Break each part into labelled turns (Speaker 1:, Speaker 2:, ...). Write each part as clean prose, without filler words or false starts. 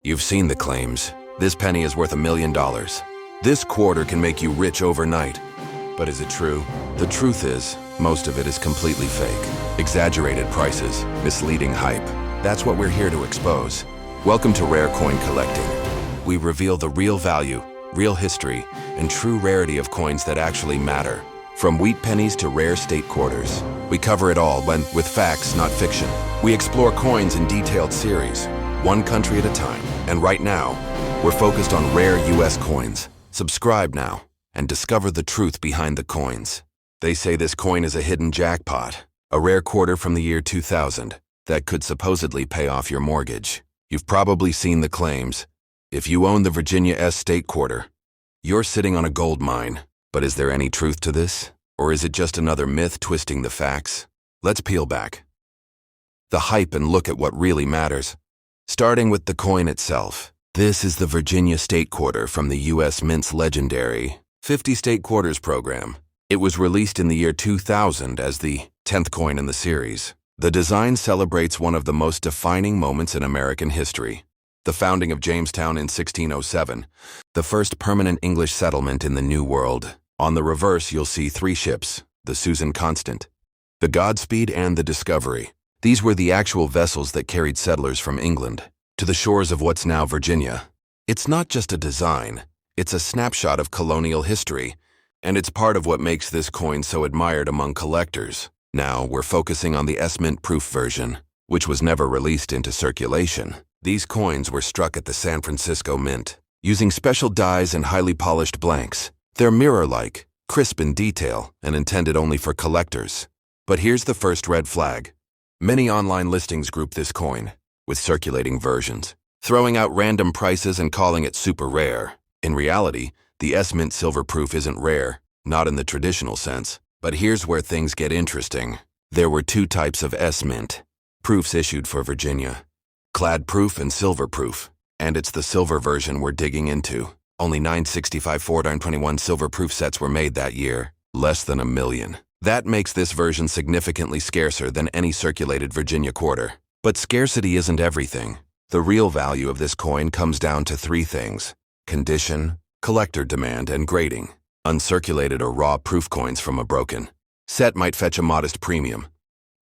Speaker 1: You've seen the claims. This penny is worth $1 million. This quarter can make you rich overnight. But is it true? The truth is, most of it is completely fake. Exaggerated prices, misleading hype. That's what we're here to expose. Welcome to Rare Coin Collecting. We reveal the real value, real history, and true rarity of coins that actually matter. From wheat pennies to rare state quarters. We cover it all with facts, not fiction. We explore coins in detailed series, one country at a time. And right now, we're focused on rare US coins. Subscribe now and discover the truth behind the coins. They say this coin is a hidden jackpot, a rare quarter from the year 2000 that could supposedly pay off your mortgage. You've probably seen the claims. If you own the Virginia S state quarter, you're sitting on a gold mine. But is there any truth to this? Or is it just another myth twisting the facts? Let's peel back the hype and look at what really matters. Starting with the coin itself. This is the Virginia State Quarter from the U.S. Mint's legendary 50 State Quarters program. It was released in the year 2000 as the 10th coin in the series. The design celebrates one of the most defining moments in American history. The founding of Jamestown in 1607, the first permanent English settlement in the New World. On the reverse, you'll see 3 ships, the Susan Constant, the Godspeed, and the Discovery. These were the actual vessels that carried settlers from England to the shores of what's now Virginia. It's not just a design, it's a snapshot of colonial history, and it's part of what makes this coin so admired among collectors. Now, we're focusing on the S-Mint proof version, which was never released into circulation. These coins were struck at the San Francisco Mint, using special dies and highly polished blanks. They're mirror-like, crisp in detail, and intended only for collectors. But here's the first red flag. Many online listings group this coin with circulating versions, throwing out random prices and calling it super rare. In reality, the S-Mint silver proof isn't rare, not in the traditional sense. But here's where things get interesting. There were 2 types of S-Mint proofs issued for Virginia. Clad proof and silver proof. And it's the silver version we're digging into. Only 965 421 silver proof sets were made that year, less than 1 million. That makes this version significantly scarcer than any circulated Virginia quarter. But scarcity isn't everything. The real value of this coin comes down to 3 things: condition, collector demand, and grading. Uncirculated or raw proof coins from a broken set might fetch a modest premium,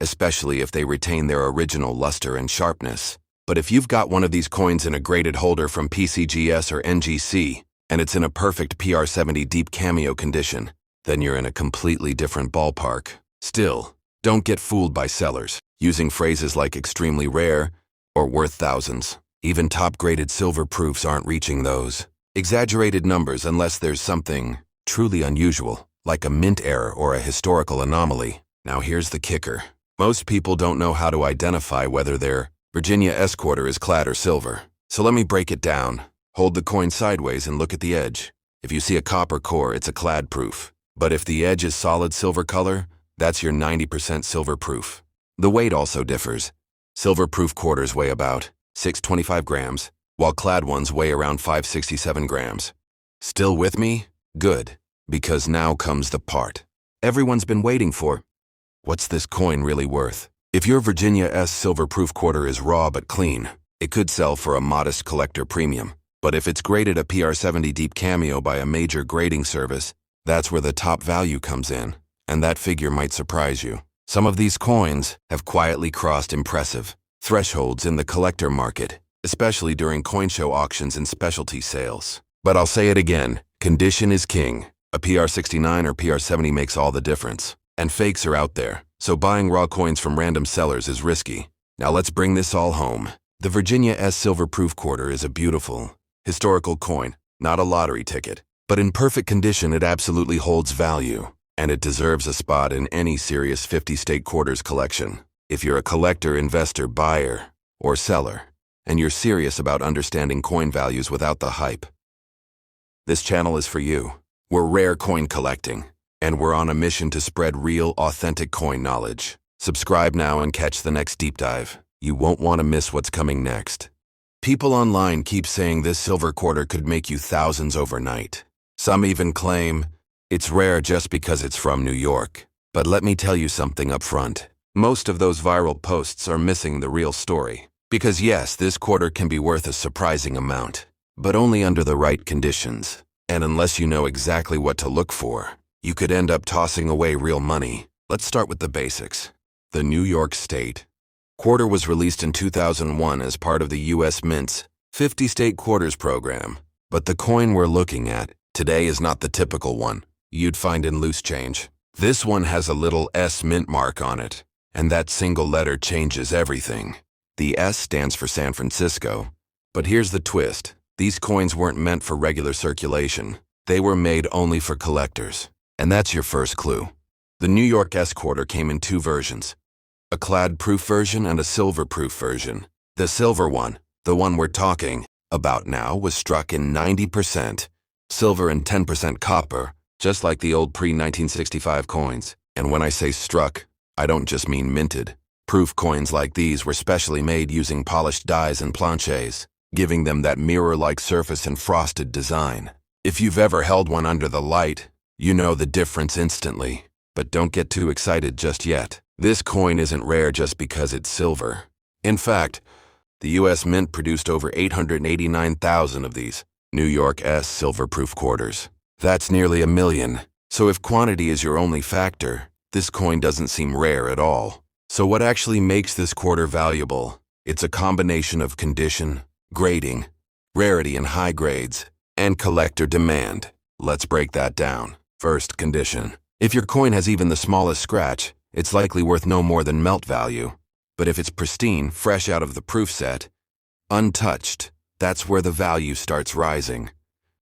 Speaker 1: especially if they retain their original luster and sharpness. But if you've got one of these coins in a graded holder from PCGS or NGC, and it's in a perfect PR70 deep cameo condition, then you're in a completely different ballpark. Still, don't get fooled by sellers using phrases like extremely rare or worth thousands. Even top-graded silver proofs aren't reaching those exaggerated numbers unless there's something truly unusual, like a mint error or a historical anomaly. Now here's the kicker. Most people don't know how to identify whether their Virginia S quarter is clad or silver. So let me break it down. Hold the coin sideways and look at the edge. If you see a copper core, it's a clad proof. But if the edge is solid silver color, that's your 90% silver proof. The weight also differs. Silver proof quarters weigh about 625 grams, while clad ones weigh around 567 grams. Still with me? Good, because now comes the part everyone's been waiting for. What's this coin really worth? If your Virginia S silver proof quarter is raw but clean, it could sell for a modest collector premium. But if it's graded a PR70 deep cameo by a major grading service, that's where the top value comes in, and that figure might surprise you. Some of these coins have quietly crossed impressive thresholds in the collector market, especially during coin show auctions and specialty sales. But I'll say it again, condition is king. A PR69 or PR70 makes all the difference. And fakes are out there, so buying raw coins from random sellers is risky. Now let's bring this all home. The Virginia S silver proof quarter is a beautiful, historical coin, not a lottery ticket. But in perfect condition, it absolutely holds value, and it deserves a spot in any serious 50 state quarters collection. If you're a collector, investor, buyer, or seller, and you're serious about understanding coin values without the hype, this channel is for you. We're Rare Coin Collecting, and we're on a mission to spread real, authentic coin knowledge. Subscribe now and catch the next deep dive. You won't want to miss what's coming next. People online keep saying this silver quarter could make you thousands overnight. Some even claim it's rare just because it's from New York. But let me tell you something up front. Most of those viral posts are missing the real story. Because yes, this quarter can be worth a surprising amount, but only under the right conditions. And unless you know exactly what to look for, you could end up tossing away real money. Let's start with the basics. The New York State quarter was released in 2001 as part of the U.S. Mint's 50 State Quarters program. But the coin we're looking at today is not the typical one you'd find in loose change. This one has a little S mint mark on it, and that single letter changes everything. The S stands for San Francisco. But here's the twist. These coins weren't meant for regular circulation. They were made only for collectors. And that's your first clue. The New York S quarter came in two versions, a clad-proof version and a silver-proof version. The silver one, the one we're talking about now, was struck in 90% silver and 10% copper, just like the old pre-1965 coins. And when I say struck, I don't just mean minted. Proof coins like these were specially made using polished dies and planchets, giving them that mirror-like surface and frosted design. If you've ever held one under the light, you know the difference instantly. But don't get too excited just yet. This coin isn't rare just because it's silver. In fact, the U.S. Mint produced over 889,000 of these New York S silver-proof quarters. That's nearly 1 million. So if quantity is your only factor, this coin doesn't seem rare at all. So what actually makes this quarter valuable? It's a combination of condition, grading, rarity in high grades, and collector demand. Let's break that down. First, condition. If your coin has even the smallest scratch, it's likely worth no more than melt value. But if it's pristine, fresh out of the proof set, untouched, that's where the value starts rising.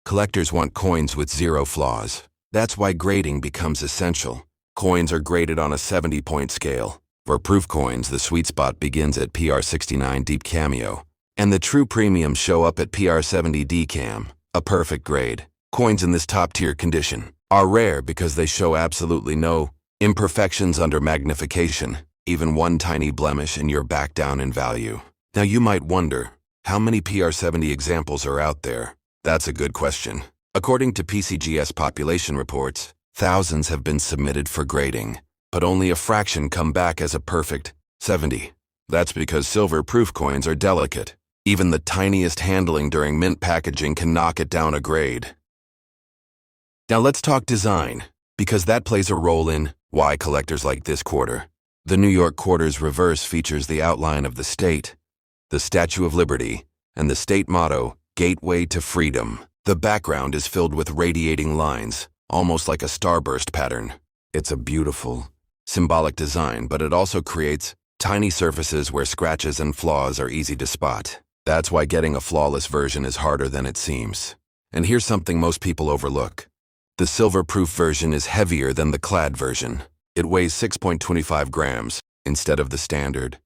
Speaker 1: Collectors want coins with zero flaws. That's why grading becomes essential. Coins are graded on a 70-point scale. For proof coins, the sweet spot begins at PR69 Deep Cameo, and the true premiums show up at PR70 DCAM, a perfect grade. Coins in this top-tier condition are rare because they show absolutely no imperfections under magnification. Even one tiny blemish and you're back down in value. Now you might wonder, how many PR70 examples are out there? That's a good question. According to PCGS population reports, thousands have been submitted for grading, but only a fraction come back as a perfect 70. That's because silver-proof coins are delicate. Even the tiniest handling during mint packaging can knock it down a grade. Now let's talk design, because that plays a role in why collectors like this quarter. The New York quarter's reverse features the outline of the state, the Statue of Liberty, and the state motto, Gateway to Freedom. The background is filled with radiating lines, almost like a starburst pattern. It's a beautiful, symbolic design, but it also creates tiny surfaces where scratches and flaws are easy to spot. That's why getting a flawless version is harder than it seems. And here's something most people overlook. The silver-proof version is heavier than the clad version. It weighs 6.25 grams instead of the standard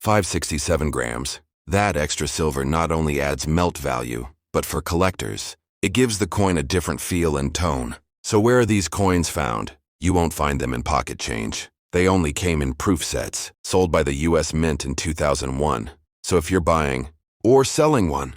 Speaker 1: 567 grams. That extra silver not only adds melt value, but for collectors, it gives the coin a different feel and tone. So where are these coins found? You won't find them in pocket change. They only came in proof sets, sold by the U.S. Mint in 2001. So if you're buying or selling one,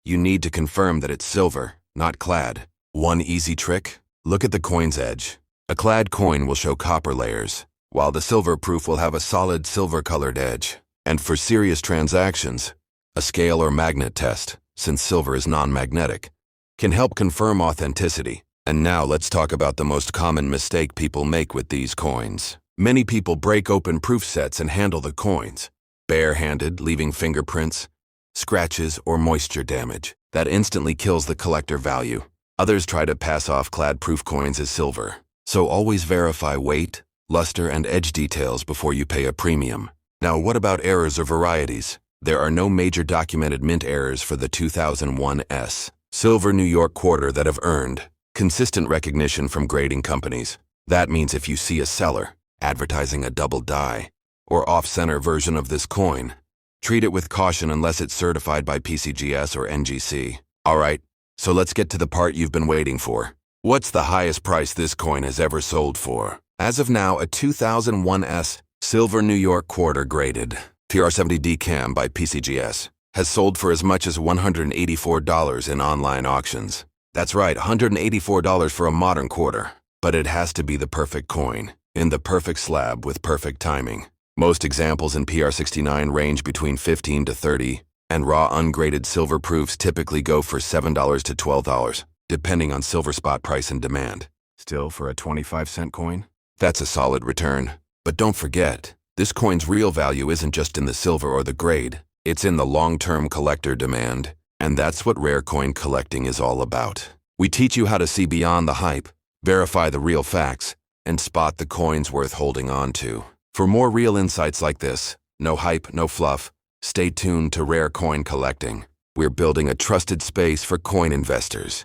Speaker 1: you need to confirm that it's silver, not clad. One easy trick? Look at the coin's edge. A clad coin will show copper layers, while the silver-proof will have a solid silver-colored edge. And for serious transactions, a scale or magnet test, since silver is non-magnetic, can help confirm authenticity. And now let's talk about the most common mistake people make with these coins. Many people break open proof sets and handle the coins, bare-handed, leaving fingerprints, scratches, or moisture damage. That instantly kills the collector value. Others try to pass off clad-proof coins as silver. So always verify weight, luster, and edge details before you pay a premium. Now, what about errors or varieties? There are no major documented mint errors for the 2001 S Silver New York quarter that have earned consistent recognition from grading companies. That means if you see a seller advertising a double die or off-center version of this coin, treat it with caution unless it's certified by PCGS or NGC. Alright, so let's get to the part you've been waiting for. What's the highest price this coin has ever sold for? As of now, a 2001 S Silver New York quarter graded PR70 DCAM by PCGS has sold for as much as $184 in online auctions. That's right, $184 for a modern quarter. But it has to be the perfect coin, in the perfect slab with perfect timing. Most examples in PR69 range between 15 to 30, and raw ungraded silver proofs typically go for $7 to $12, depending on silver spot price and demand. Still, for a 25-cent coin? That's a solid return. But don't forget, this coin's real value isn't just in the silver or the grade, it's in the long-term collector demand. And that's what rare coin collecting is all about. We teach you how to see beyond the hype, verify the real facts, and spot the coins worth holding on to. For more real insights like this, no hype, no fluff, stay tuned to Rare Coin Collecting. We're building a trusted space for coin investors,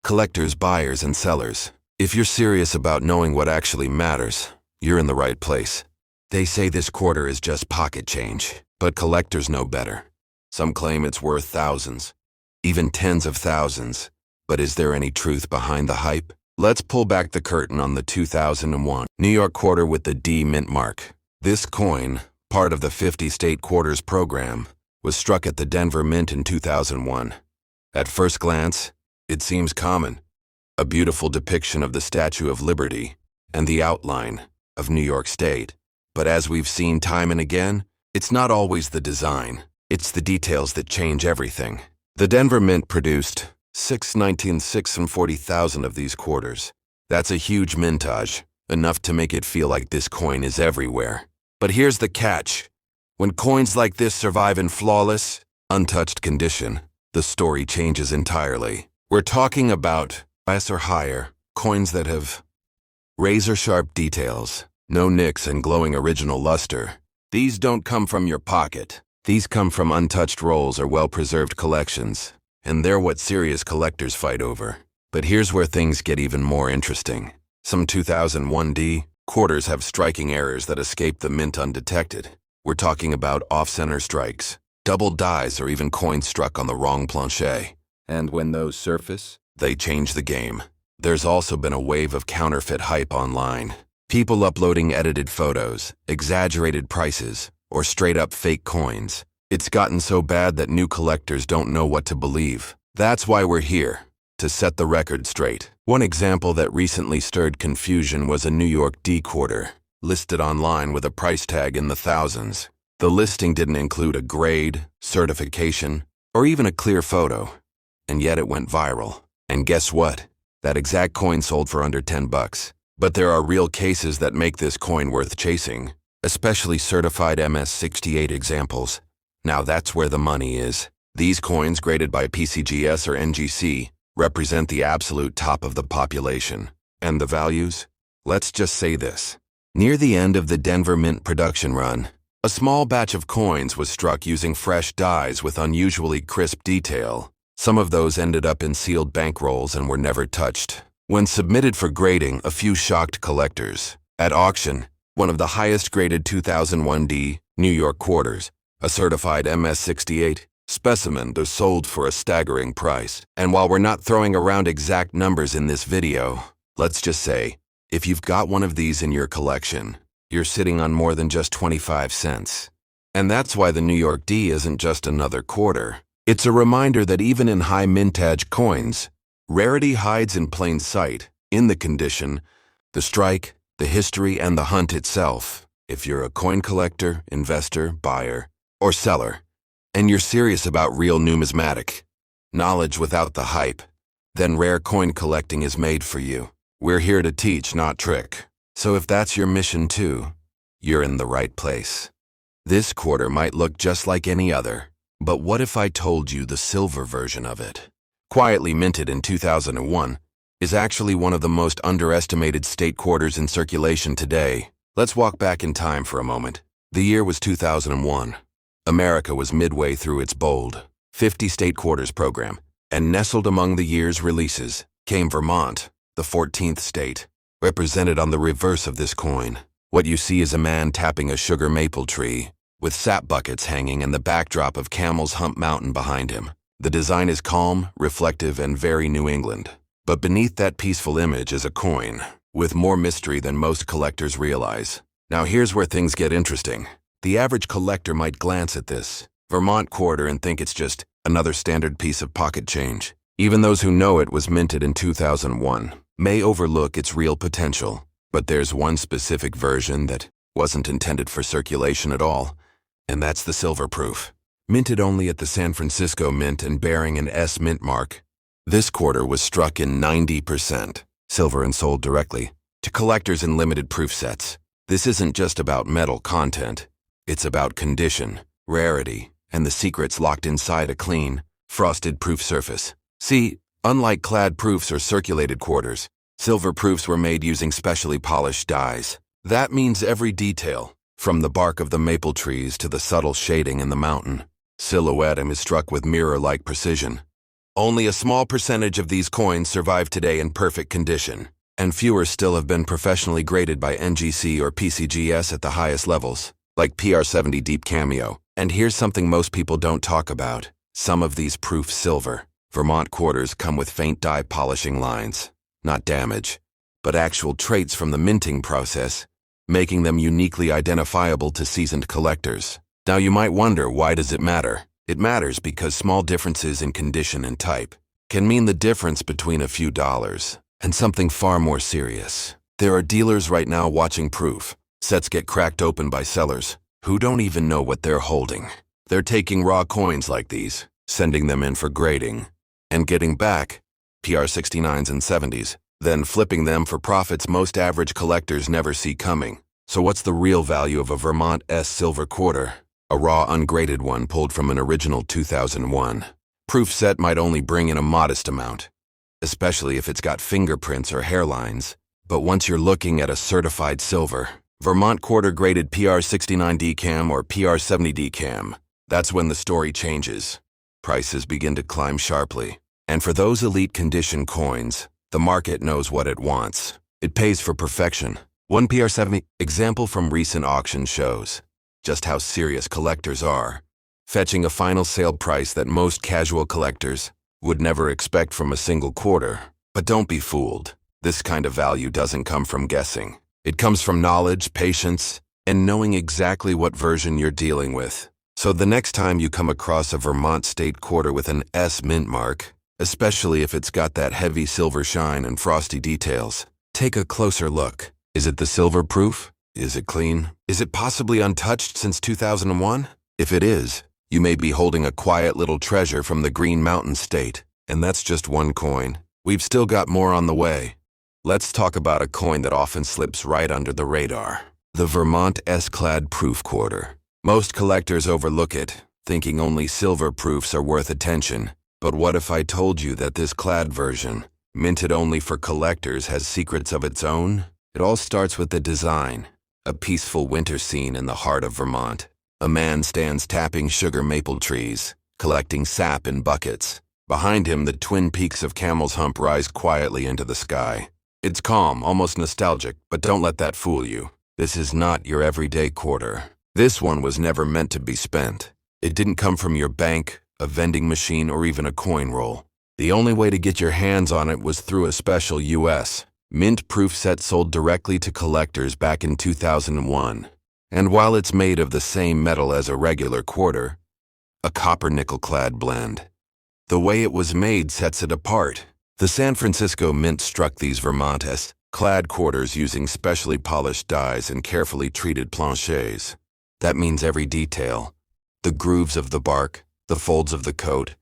Speaker 1: collectors, buyers, and sellers. If you're serious about knowing what actually matters, you're in the right place. They say this quarter is just pocket change, but collectors know better. Some claim it's worth thousands, even tens of thousands. But is there any truth behind the hype? Let's pull back the curtain on the 2001 New York quarter with the D mint mark. This coin, part of the 50-state quarters program, was struck at the Denver Mint in 2001. At first glance, it seems common. A beautiful depiction of the Statue of Liberty and the outline of New York State. But as we've seen time and again, it's not always the design. It's the details that change everything. The Denver Mint produced 640,000 of these quarters. That's a huge mintage, enough to make it feel like this coin is everywhere. But here's the catch. When coins like this survive in flawless, untouched condition, the story changes entirely. We're talking about S or higher, coins that have razor-sharp details, no nicks and glowing original luster. These don't come from your pocket. These come from untouched rolls or well-preserved collections, and they're what serious collectors fight over. But here's where things get even more interesting. Some 2001D quarters have striking errors that escape the mint undetected. We're talking about off-center strikes, double dies, or even coins struck on the wrong planche. And when those surface, they change the game. There's also been a wave of counterfeit hype online. People uploading edited photos, exaggerated prices, or straight-up fake coins. It's gotten so bad that new collectors don't know what to believe. That's why we're here, to set the record straight. One example that recently stirred confusion was a New York D quarter, listed online with a price tag in the thousands. The listing didn't include a grade, certification, or even a clear photo, and yet it went viral. And guess what? That exact coin sold for under $10. But there are real cases that make this coin worth chasing, especially certified MS-68 examples. Now that's where the money is. These coins, graded by PCGS or NGC, represent the absolute top of the population. And the values? Let's just say this. Near the end of the Denver Mint production run, a small batch of coins was struck using fresh dies with unusually crisp detail. Some of those ended up in sealed bankrolls and were never touched. When submitted for grading, a few shocked collectors. At auction, one of the highest graded 2001D New York quarters, a certified MS-68 specimen, was sold for a staggering price. And while we're not throwing around exact numbers in this video, let's just say, if you've got one of these in your collection, you're sitting on more than just 25 cents. And that's why the New York D isn't just another quarter. It's a reminder that even in high mintage coins, rarity hides in plain sight, in the condition, the strike, the history, and the hunt itself. If you're a coin collector, investor, buyer, or seller, and you're serious about real numismatic knowledge without the hype, then rare coin collecting is made for you. We're here to teach, not trick. So if that's your mission too, you're in the right place. This quarter might look just like any other, but what if I told you the silver version of it, quietly minted in 2001, is actually one of the most underestimated state quarters in circulation today? Let's walk back in time for a moment. The year was 2001. America was midway through its bold 50-state quarters program, and nestled among the year's releases came Vermont, the 14th state, represented on the reverse of this coin. What you see is a man tapping a sugar maple tree, with sap buckets hanging and the backdrop of Camel's Hump Mountain behind him. The design is calm, reflective, and very New England. But beneath that peaceful image is a coin, with more mystery than most collectors realize. Now here's where things get interesting. The average collector might glance at this Vermont quarter and think it's just another standard piece of pocket change. Even those who know it was minted in 2001 may overlook its real potential. But there's one specific version that wasn't intended for circulation at all, and that's the silver proof. Minted only at the San Francisco Mint and bearing an S mint mark, this quarter was struck in 90% silver and sold directly to collectors in limited proof sets. This isn't just about metal content, it's about condition, rarity, and the secrets locked inside a clean, frosted proof surface. See, unlike clad proofs or circulated quarters, silver proofs were made using specially polished dyes. That means every detail, from the bark of the maple trees to the subtle shading in the mountain silhouette, is struck with mirror-like precision. Only a small percentage of these coins survive today in perfect condition, and fewer still have been professionally graded by NGC or PCGS at the highest levels, like PR70 Deep Cameo. And here's something most people don't talk about. Some of these proof silver Vermont quarters come with faint dye polishing lines, not damage, but actual traits from the minting process, making them uniquely identifiable to seasoned collectors. Now you might wonder, why does it matter? It matters because small differences in condition and type can mean the difference between a few dollars and something far more serious. There are dealers right now watching proof sets get cracked open by sellers who don't even know what they're holding. They're taking raw coins like these, sending them in for grading, and getting back PR69s and 70s, then flipping them for profits most average collectors never see coming. So what's the real value of a Vermont S silver quarter? A raw ungraded one pulled from an original 2001 proof set might only bring in a modest amount, especially if it's got fingerprints or hairlines. But once you're looking at a certified silver Vermont quarter graded PR69 DCAM or PR70 DCAM, that's when the story changes. Prices begin to climb sharply. And for those elite condition coins, the market knows what it wants. It pays for perfection. One PR70 example from recent auction shows just how serious collectors are, fetching a final sale price that most casual collectors would never expect from a single quarter. But don't be fooled. This kind of value doesn't come from guessing. It comes from knowledge, patience, and knowing exactly what version you're dealing with. So the next time you come across a Vermont state quarter with an S mint mark, especially if it's got that heavy silver shine and frosty details, take a closer look. Is it the silver proof? Is it clean? Is it possibly untouched since 2001? If it is, you may be holding a quiet little treasure from the Green Mountain State. And that's just one coin. We've still got more on the way. Let's talk about a coin that often slips right under the radar. The Vermont S-clad proof quarter. Most collectors overlook it, thinking only silver proofs are worth attention. But what if I told you that this clad version, minted only for collectors, has secrets of its own? It all starts with the design. A peaceful winter scene in the heart of Vermont. A man stands tapping sugar maple trees, collecting sap in buckets. Behind him, the twin peaks of Camel's Hump rise quietly into the sky. It's calm, almost nostalgic, but don't let that fool you. This is not your everyday quarter. This one was never meant to be spent. It didn't come from your bank, a vending machine, or even a coin roll. The only way to get your hands on it was through a special U.S. mint proof set sold directly to collectors back in 2001. And while it's made of the same metal as a regular quarter, a copper nickel-clad blend, the way it was made sets it apart. The San Francisco Mint struck these Vermont S-clad quarters using specially polished dyes and carefully treated planchets. That means every detail, the grooves of the bark, the folds of the coat,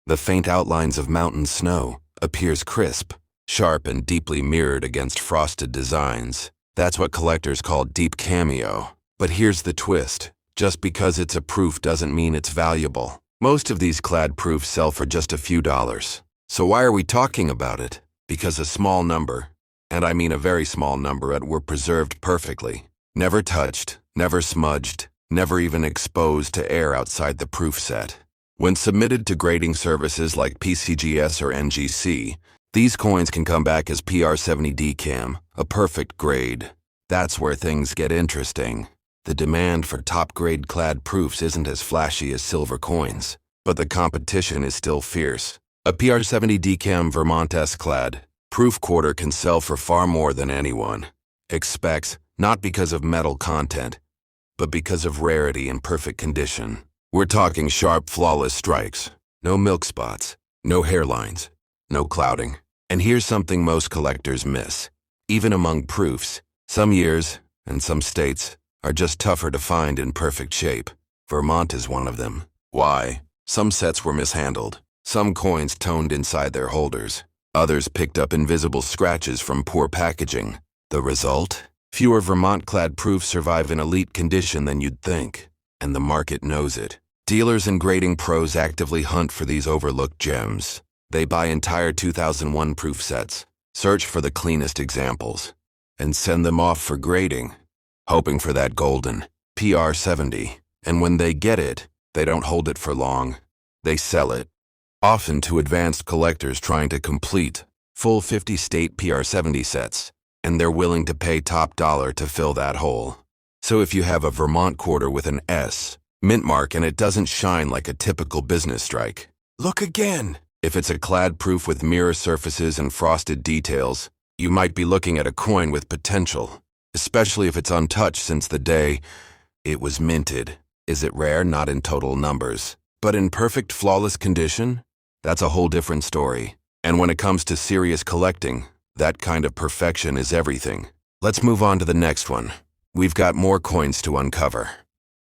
Speaker 1: the faint outlines of mountain snow, appears crisp, sharp, and deeply mirrored against frosted designs. That's what collectors call deep cameo. But here's the twist. Just because it's a proof doesn't mean it's valuable. Most of these clad proofs sell for just a few dollars. So why are we talking about it? Because a small number, and I mean a very small number, were preserved perfectly. Never touched, never smudged, never even exposed to air outside the proof set. When submitted to grading services like PCGS or NGC, these coins can come back as PR70 DCAM, a perfect grade. That's where things get interesting. The demand for top-grade clad proofs isn't as flashy as silver coins, but the competition is still fierce. A PR70 DCAM Vermont S-clad proof quarter can sell for far more than anyone expects, not because of metal content, but because of rarity and perfect condition. We're talking sharp, flawless strikes, no milk spots, no hairlines, no clouding. And here's something most collectors miss. Even among proofs, some years and some states are just tougher to find in perfect shape. Vermont is one of them. Why? Some sets were mishandled. Some coins toned inside their holders. Others picked up invisible scratches from poor packaging. The result? Fewer Vermont-clad proofs survive in elite condition than you'd think. And the market knows it. Dealers and grading pros actively hunt for these overlooked gems. They buy entire 2001 proof sets, search for the cleanest examples, and send them off for grading, hoping for that golden PR70. And when they get it, they don't hold it for long. They sell it, often to advanced collectors trying to complete full 50-state PR70 sets, and they're willing to pay top dollar to fill that hole. So if you have a Vermont quarter with an S mint mark and it doesn't shine like a typical business strike, look again. If it's a clad proof with mirror surfaces and frosted details, you might be looking at a coin with potential, especially if it's untouched since the day it was minted. Is it rare? Not in total numbers, but in perfect, flawless condition? That's a whole different story. And when it comes to serious collecting, that kind of perfection is everything. Let's move on to the next one. We've got more coins to uncover.